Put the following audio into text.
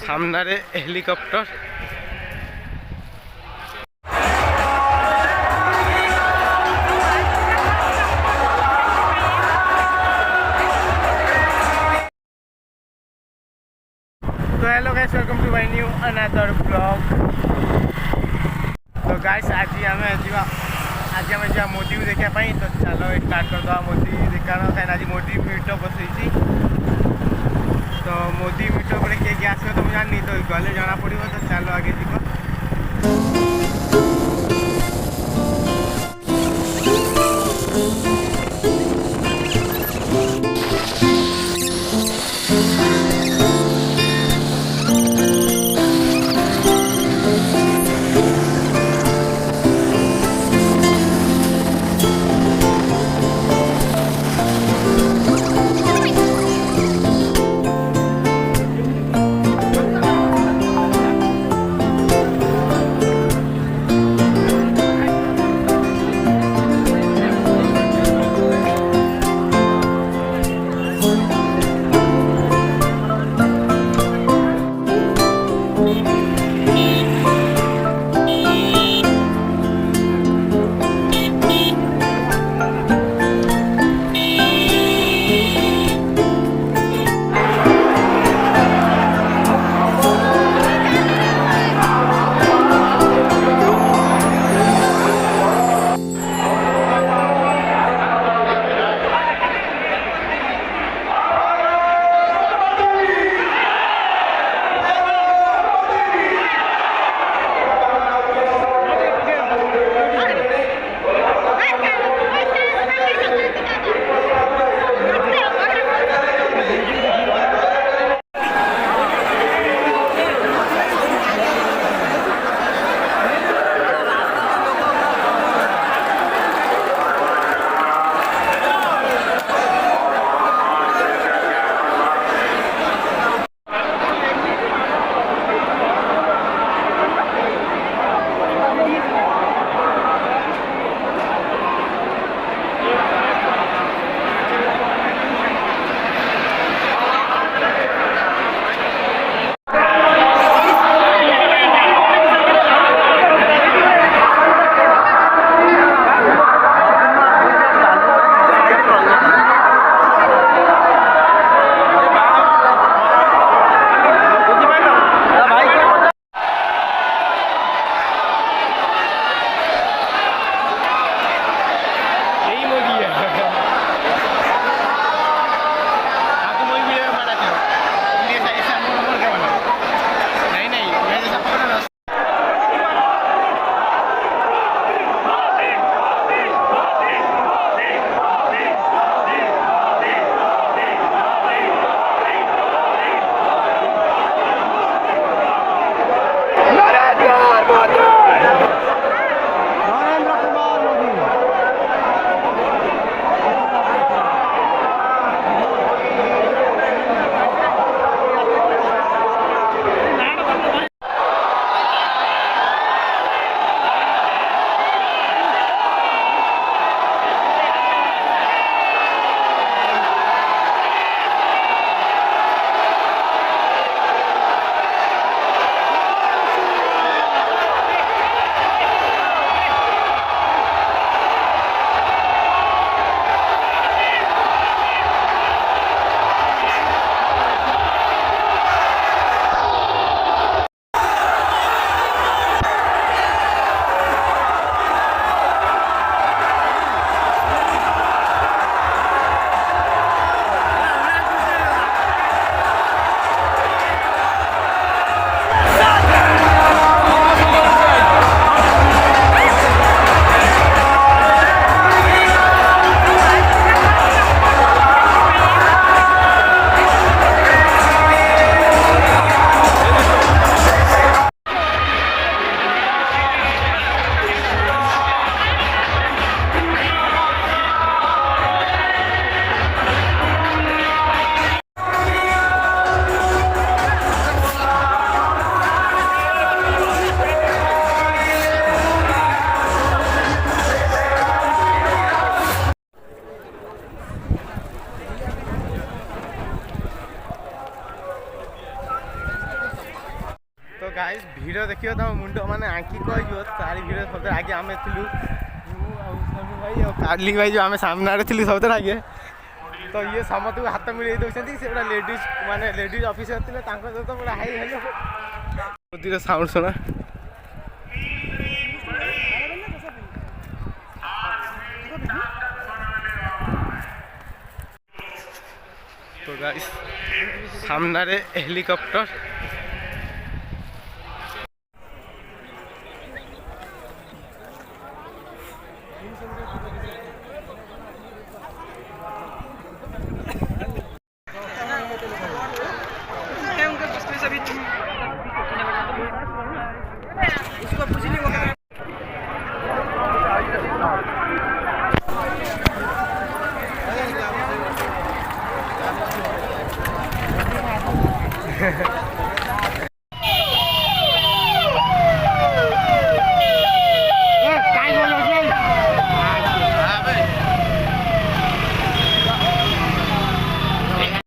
सामने हेलिकॉप्टर तो hello guys welcome to my new another blog. तो गाइस आज आम जा मोदी देखापी तो चलो स्टार्ट करदे मोदी देखार कहीं आज मोदी मीटअप बसई तो मोदी मीटअप किए आस तो मुझे जानी तो गले जना पड़ो तो चलो आगे जीव। देखियो तुम मुंड माने आंखी कह तारी भिड़ सब आगे आम थी भाई और काली भाई जो आम सामने थी सब आगे तो ये समस्त को हाथ मिले दौरान से लेडीज माने लेडीज ऑफिसर थे सहित पूरा हाई हेलो मोदी साउंड सुना तो गाइस सामने हेलिकॉप्टर उसको पूछ ली वो